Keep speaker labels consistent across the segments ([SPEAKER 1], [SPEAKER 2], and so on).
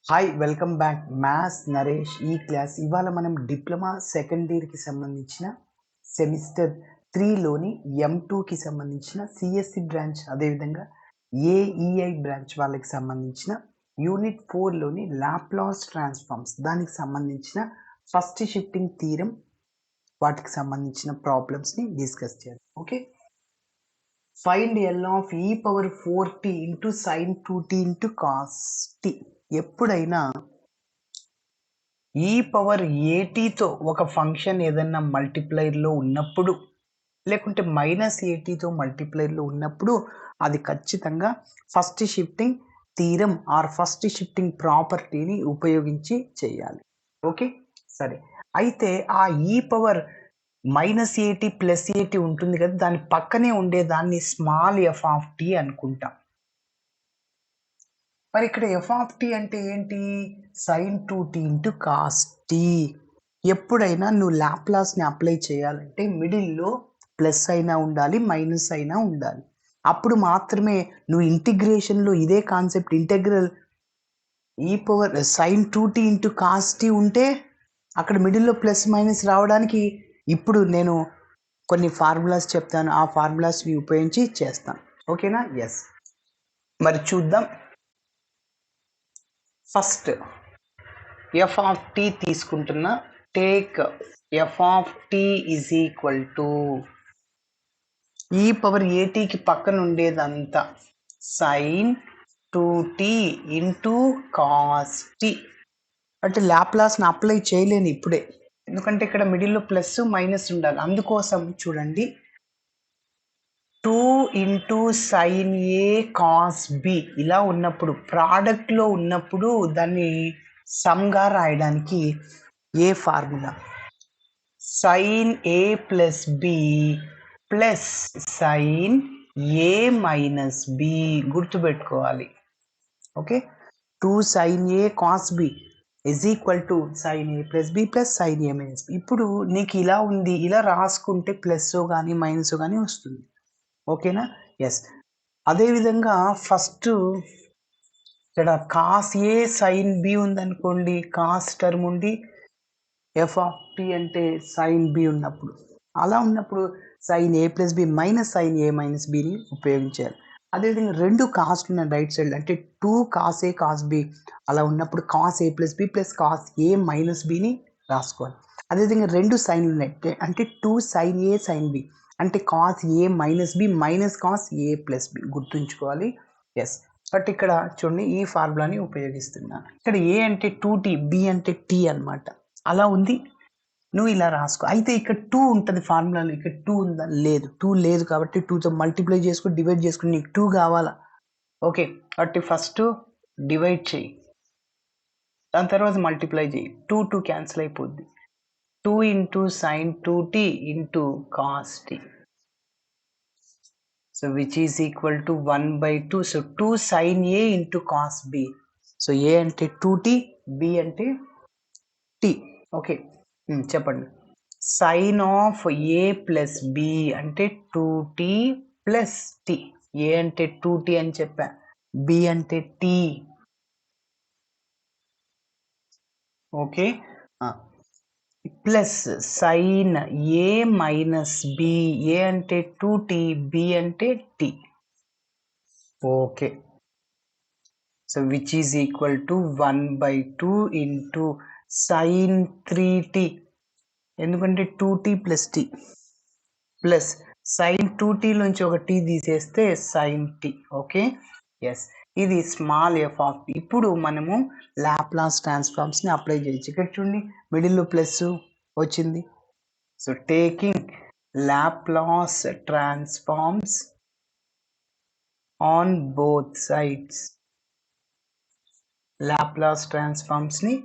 [SPEAKER 1] Hi welcome back maths Naresh ఈ class ఇవాళ మనం డిప్లొమా సెకండ్ ఇయర్కి సంబంధించిన సెమిస్టర్ 3లోని M2కి సంబంధించిన సిఎస్సి బ్రాంచ్ అదేవిధంగా ఏఈఐ బ్రాంచ్ వాళ్ళకి సంబంధించిన యూనిట్ 4లోని లాప్లాస్ ట్రాన్స్ఫార్మ్స్ దానికి సంబంధించిన ఫస్ట్ షిఫ్టింగ్ థీరం వాటికి సంబంధించిన ప్రాబ్లమ్స్ని డిస్కస్ చేయాలి. Okay, find L of e power 4t into sine 2t into cos t. ఎప్పుడైనా ఈ పవర్ ఏటీతో ఒక ఫంక్షన్ ఏదన్నా మల్టిప్లైర్లో ఉన్నప్పుడు లేకుంటే మైనస్ ఏటీతో మల్టిప్లైర్లో ఉన్నప్పుడు అది ఖచ్చితంగా first shifting theorem or first shifting ప్రాపర్టీని ఉపయోగించి చేయాలి. ఓకే, సరే. అయితే ఆ ఈ పవర్ మైనస్ ఏటీ ప్లస్ ఏటీ ఉంటుంది కదా, దాని పక్కనే ఉండే దాన్ని స్మాల్ ఎఫ్ ఆఫ్ టీ అనుకుంటాం. మరి ఇక్కడ ఎఫ్ ఆఫ్ టీ అంటే ఏంటి? Sine 2t into cos t. ఎప్పుడైనా నువ్వు లాప్లాస్ని అప్లై చేయాలంటే మిడిల్లో ప్లస్ అయినా ఉండాలి, మైనస్ అయినా ఉండాలి. అప్పుడు మాత్రమే నువ్వు ఇంటిగ్రేషన్లో ఇదే కాన్సెప్ట్ ఇంటెగ్రల్ ఈ power sine 2t into cos t ఉంటే అక్కడ మిడిల్లో ప్లస్ మైనస్ రావడానికి ఇప్పుడు నేను కొన్ని ఫార్ములాస్ చెప్తాను, ఆ ఫార్ములాస్ని ఉపయోగించి చేస్తాను. ఓకేనా? ఎస్. మరి చూద్దాం. ఫస్ట్ ఎఫ్ ఆఫ్ టీ తీసుకుంటున్నా. Take f of t is equal to e power ఏటీకి పక్కన ఉండేదంతా sine 2t into cos t. అంటే లాప్లాస్ని అప్లై చేయలేను ఇప్పుడే, ఎందుకంటే ఇక్కడ మిడిల్లో ప్లస్ మైనస్ ఉండాలి. అందుకోసం చూడండి, 2 ఇంటూ సైన్ ఏ కాస్ బి ఇలా ఉన్నప్పుడు ప్రోడక్ట్లో ఉన్నప్పుడు దాన్ని సమ్గా రాయడానికి ఏ ఫార్ములా? సైన్ ఏ ప్లస్ బి ప్లస్ సైన్ ఏ మైనస్ బి గుర్తుపెట్టుకోవాలి. Okay, 2 sine A cos B is equal to sine A plus B plus sine A minus B. ఇప్పుడు నీకు ఇలా ఉంది, ఇలా రాసుకుంటే ప్లస్ కానీ మైనస్ కానీ వస్తుంది. ఓకేనా? ఎస్. అదేవిధంగా ఫస్ట్ ఇక్కడ కాస్ ఏ సైన్ బి ఉందనుకోండి, కాస్ టర్మ్ ఉండి ఎఫ్ ఆఫ్ టీ అంటే సైన్ బి ఉన్నప్పుడు, అలా ఉన్నప్పుడు సైన్ ఏ ప్లస్ బి మైనస్ సైన్ ఏ మైనస్ బిని ఉపయోగించాలి. అదేవిధంగా రెండు కాస్ట్ ఉన్న రైట్ సైడ్ అంటే 2 కాస్ ఏ కాస్ బి అలా ఉన్నప్పుడు cos a plus B plus cos a minus బిని రాసుకోవాలి. అదేవిధంగా రెండు సైన్లు ఉన్నాయి అంటే 2 సైన్ ఏ సైన్ బి అంటే cos a minus b minus cos a plus b గుర్తుంచుకోవాలి. ఎస్. బట్ ఇక్కడ చూడండి, ఈ ఫార్ములాని ఉపయోగిస్తున్నాను. ఇక్కడ ఏ అంటే 2t, బి అంటే టీ అనమాట. అలా ఉంది, నువ్వు ఇలా రాసుకో. అయితే ఇక్కడ 2 ఉంటుంది ఫార్ములాలో, ఇక్కడ 2 ఉందా? లేదు. 2 లేదు కాబట్టి 2తో మల్టిప్లై చేసుకుని డివైడ్ చేసుకుని నీకు 2 కావాలా? ఓకే, కాబట్టి ఫస్ట్ డివైడ్ చేయి, దాని తర్వాత మల్టిప్లై చేయి. 2 క్యాన్సిల్ అయిపోద్ది. 2 into sine 2t into cos t. So which is equal to 1/2. So 2 sine a into cos b. So a అంటే 2t, బి అంటే టీ. ఓకే, చెప్పండి. Sine of a plus b అంటే 2t plus tea. ఏ అంటే 2t అని చెప్పా, b అంటే t. Okay, plus sine A minus b. A అంటే 2t, b అంటే t. Okay, so which is equal to 1/2 into sine 3t, ఎందుకంటే 2t plus tea plus sign 2t నుంచి ఒక t తీసేస్తే సైన్ టీ. Okay, yes. ఇది small f of t. ఇప్పుడు మనము Laplace ట్రాన్స్ఫార్మ్స్ని అప్లై చేయొచ్చు. ఇక్కడ చూడండి, మిడిల్లో ప్లస్ వచ్చింది. So taking Laplace transforms on both sides, Laplace ట్రాన్స్ఫార్మ్స్ని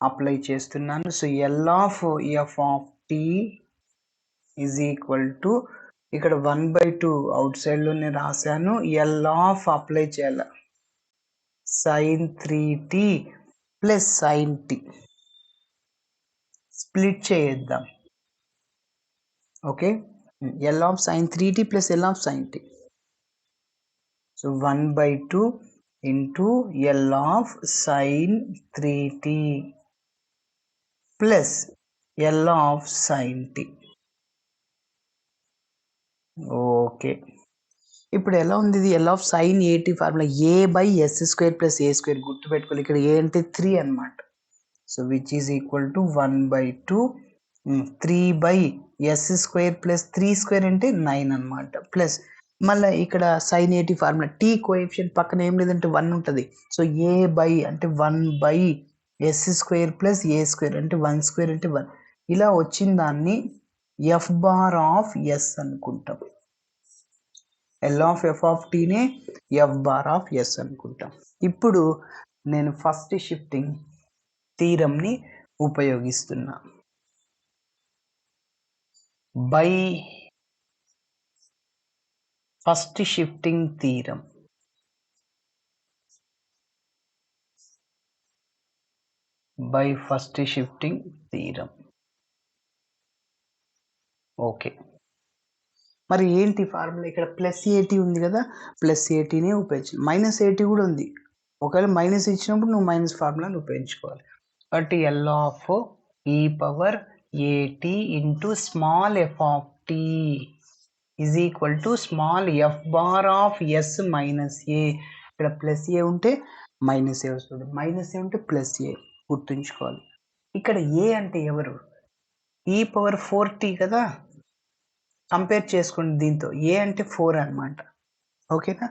[SPEAKER 1] అప్లై చేస్తున్నాను. So L of f of t is equal to, ఇక్కడ 1/2 అవుట్ సైడ్లోనే రాశాను, ఎల్ ఆఫ్ అప్లై చేయాలి sine 3t plus sine t. Split చేద్దాం. Okay, L of sine 3t plus L of sine t. So 1/2 into L of sine 3t plus L of sine t. Okay, ఇప్పుడు ఎలా ఉంది ఇది? L of sine a t formula a by s square plus a square. గుర్తుపెట్టుకోవాలి, ఇక్కడ a అంటే 3 అనమాట. So which is equal to 1/2 3 by s square plus 3 square అంటే 9 అనమాట. ప్లస్ మళ్ళీ ఇక్కడ sign a t formula tea coefficient పక్కన ఏం లేదంటే 1 ఉంటుంది. సో ఏ బై అంటే 1 by s square plus a square అంటే 1 స్క్వేర్ అంటే 1. ఇలా వచ్చిన దాన్ని ఎఫ్ బార్ ఆఫ్ ఎస్ అనుకుంటాం. ఎల్ ఆఫ్ ఎఫ్ ఆఫ్ టీనే ఎఫ్ బార్ ఆఫ్ ఎస్ అనుకుంటాం. ఇప్పుడు నేను ఫస్ట్ షిఫ్టింగ్ థీరంని ఉపయోగిస్తున్నా. By first shifting theorem, by first shifting theorem. Okay, మరి ఏంటి ఫార్ములా? ఇక్కడ ప్లస్ ఏటీ ఉంది కదా, ప్లస్ ఏటీనే ఉపయోగించాలి. మైనస్ ఏటీ కూడా ఉంది, ఒకవేళ మైనస్ ఇచ్చినప్పుడు నువ్వు మైనస్ ఫార్ములాని ఉపయోగించుకోవాలి. కాబట్టి L of e power a t into small f of t is equal to small f bar of s minus a. ఇక్కడ ప్లస్ ఏ ఉంటే మైనస్ ఏ వస్తుంది, మైనస్ ఏ ఉంటే ప్లస్ ఏ గుర్తుంచుకోవాలి. ఇక్కడ ఏ అంటే ఎవరు? ఈ పవర్ 4t కదా, కంపేర్ చేసుకోండి దీంతో. ఏ అంటే 4 అనమాట. ఓకేనా,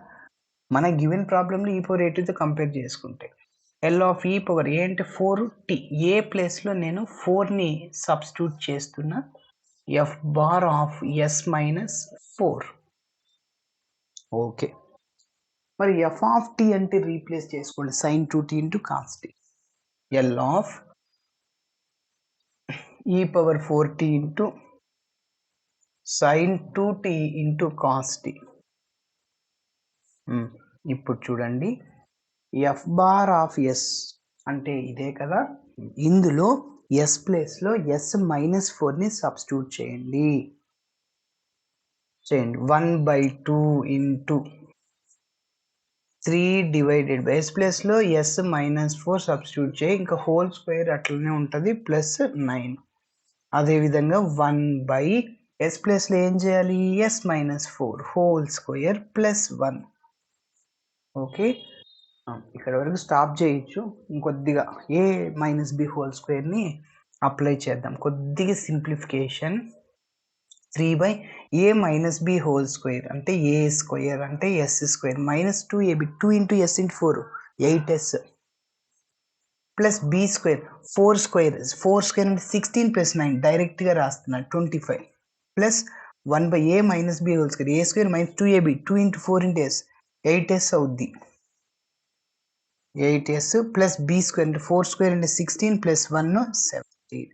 [SPEAKER 1] మన గివెన్ ప్రాబ్లంలో ఈ పవర్ ఏటీతో కంపేర్ చేసుకుంటే L of e power a అంటే 4t. ఏ ప్లేస్లో నేను 4ని సబ్స్టిట్యూట్ చేస్తున్నా, f bar of s minus 4. Okay, మరి ఎఫ్ ఆఫ్ టీ అంటే రీప్లేస్ చేసుకోండి, sine 2t into cos t. L of e power 4t into sine 2t into cos t. ఇప్పుడు చూడండి, ఎఫ్ బార్ ఆఫ్ ఎస్ అంటే ఇదే కదా, ఇందులో ఎస్ ప్లేస్లో ఎస్ మైనస్ 4ని సబ్స్టిట్యూట్ చేయండి. 1/2 ఇంటూ 3 డివైడెడ్ బై ఎస్ ప్లేస్లో ఎస్ మైనస్ 4 సబ్స్టిట్యూట్ చేయి, ఇంకా హోల్ స్క్వేర్ అట్లనే ఉంటుంది, ప్లస్ 9. అదేవిధంగా 1 ఎస్ ప్లేస్లో ఏం చేయాలి? S minus 4 whole square plus 1. Okay, ఇక్కడ వరకు స్టాప్ చేయొచ్చు. ఇంకొద్దిగా ఏ మైనస్ బి హోల్ స్క్వేర్ని అప్లై చేద్దాం. కొద్దిగా simplification. 3 a minus b whole square అంటే ఏ స్క్వేర్ అంటే s square minus 2ab 2 into s into 4 8s plus b square 4 square అంటే 16 ప్లస్ 9 డైరెక్ట్గా రాస్తున్నా 25 plus 1 a minus b whole square a square minus 2ab 2 into 4 into yes 8s అవుద్ది. 8s plus b square అంటే 4 square అంటే 16 plus 1 17.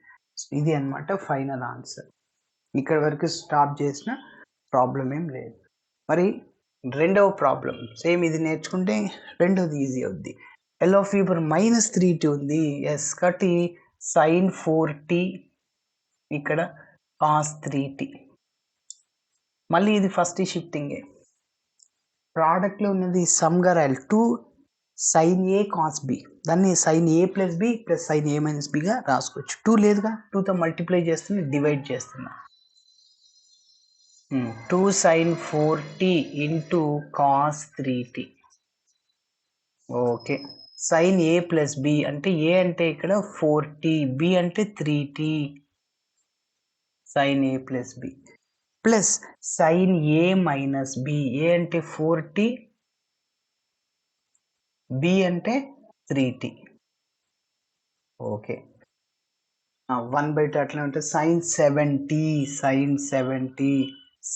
[SPEAKER 1] ఇది అనమాట final answer. ఇక్కడ వరకు స్టాప్ చేసిన ప్రాబ్లం ఏం లేదు. మరి రెండవ ప్రాబ్లం సేమ్ ఇది నేర్చుకుంటే రెండవది ఈజీ అవుద్ది. L of e power minus 3t ఉంది. ఎస్ కాబట్టి సైన్ 4t ఇక్కడ కాస్ 3t. మళ్ళీ ఇది ఫస్ట్ షిఫ్టింగే. ప్రోడక్ట్లో ఉన్నది సమ్గా రాయాలి. 2 సైన్ ఏ కాస్ బి, దాన్ని సైన్ ఏ ప్లస్ బి ప్లస్ సైన్ ఏ మైనస్ బిగా రాసుకోవచ్చు. 2 లేదుగా, 2తో మల్టిప్లై చేస్తున్నా, డివైడ్ చేస్తున్నా. 2 sine 4t into cos 3t. Okay, sine ఏ ప్లస్ బి అంటే ఏ అంటే ఇక్కడ 4t, బి అంటే 3t. Sine A plus B plus sine A minus b. A అంటే 4t, బి అంటే 3t. ఓకే, 1/2 అట్లా ఉంటుంది. సైన్ 7t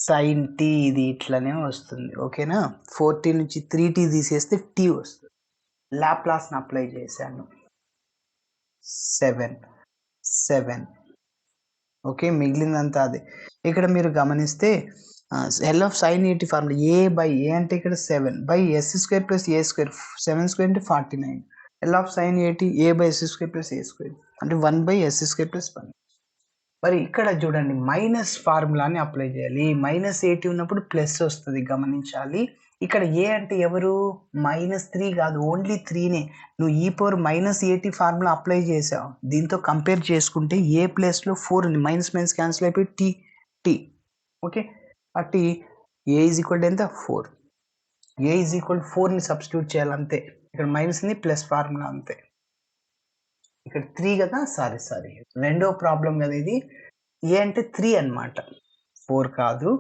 [SPEAKER 1] సైన్ t ఇది ఇట్లనే వస్తుంది. ఓకేనా, 4t నుంచి 3t తీసేస్తే t వస్తుంది. లాప్లాస్ని అప్లై చేశాను. 7. ఓకే, మిగిలిందంతా అదే. ఇక్కడ మీరు గమనిస్తే L of sine a t formula a by a అంటే ఇక్కడ 7 by s square plus a square 7 square అంటే 49. L of sine a t a by s square plus a square అంటే 1/s స్క్వేర్ ప్లస్ 1. మరి ఇక్కడ చూడండి మైనస్ ఫార్ములాని అప్లై చేయాలి. Minus 80 ఉన్నప్పుడు ప్లస్ వస్తుంది, గమనించాలి. ఇక్కడ ఏ అంటే ఎవరు -3 కాదు, ఓన్లీ 3నే. నువ్వు e⁻−at ఫార్ములా అప్లై చేసావు, దీంతో కంపేర్ చేసుకుంటే ఏ ప్లేస్లో 4 ఉంది, మైనస్ మైనస్ క్యాన్సిల్ అయిపోయి టీ ఓకే. అట్టి ఏ ఈజ్ ఈక్వల్ ఎంత 4, ఏ ఈజ్ ఈక్వల్ 4ని సబ్స్టిట్యూట్ చేయాలి అంతే. ఇక్కడ మైనస్ ఉంది ప్లస్ ఫార్ములా అంతే. ఇక్కడ 3 కదా, సారీ రెండో ప్రాబ్లం కదా ఇది. ఏ అంటే 3 అనమాట, 4 కాదు.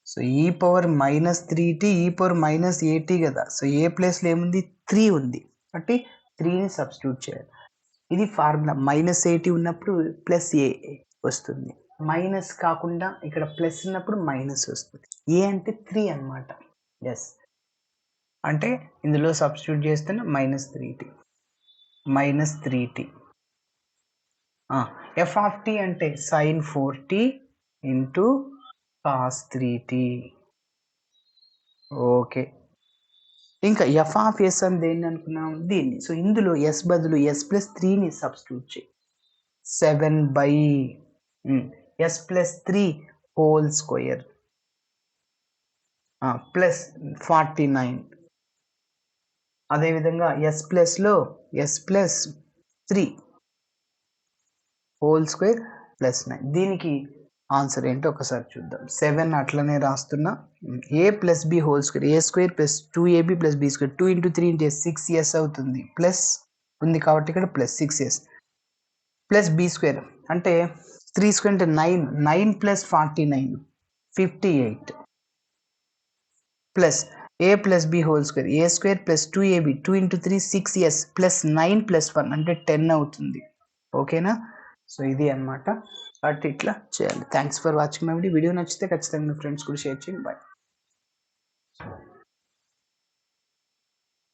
[SPEAKER 1] సో e⁻−3t e⁻−at కదా, సో ఏ ప్లేస్లో ఏముంది 3 ఉంది, కాబట్టి 3ని సబ్స్టిట్యూట్ చేయాలి. ఇది ఫార్ములా. -80 ఉన్నప్పుడు ప్లస్ ఏ వస్తుంది, మైనస్ కాకుండా ఇక్కడ ప్లస్ ఉన్నప్పుడు మైనస్ వస్తుంది. ఏ అంటే 3 అనమాట. ఎస్ అంటే ఇందులో సబ్స్టిట్యూట్ చేస్తున్న -3t f(t) అంటే sin 4t into cos 3t. Okay, ఇంకా f(s) అని దేన్ని అనుకున్నాం, దీన్ని. సో ఇందులో s బదులు s+3ని సబ్స్టిట్యూట్ చేయి. 7/s+3 whole square plus 49. అదేవిధంగా s+లో s+3 హోల్ స్క్వేర్ ప్లస్ 9. దీనికి ఆన్సర్ ఏంటో ఒకసారి చూద్దాం. 7 అట్లనే రాస్తున్నా, a+b whole square, a² + 2ab + b², 2 × 3 × 6s అవుతుంది, ప్లస్ ఉంది కాబట్టి ఇక్కడ ప్లస్ 6s ప్లస్ b² అంటే 3² అంటే 9, 9 + 49 58 plus a+b whole square, a² + 2ab 2 × 3 6s plus 9 + 1 అంటే 10 అవుతుంది. ఓకేనా, సో ఇది అన్నమాట. అట్ ఇట్లా చేయాలి. Thanks for watching my video. Video నచ్చితే ఖచ్చితంగా మీ ఫ్రెండ్స్ కూడా షేర్ చేయండి. బాయ్.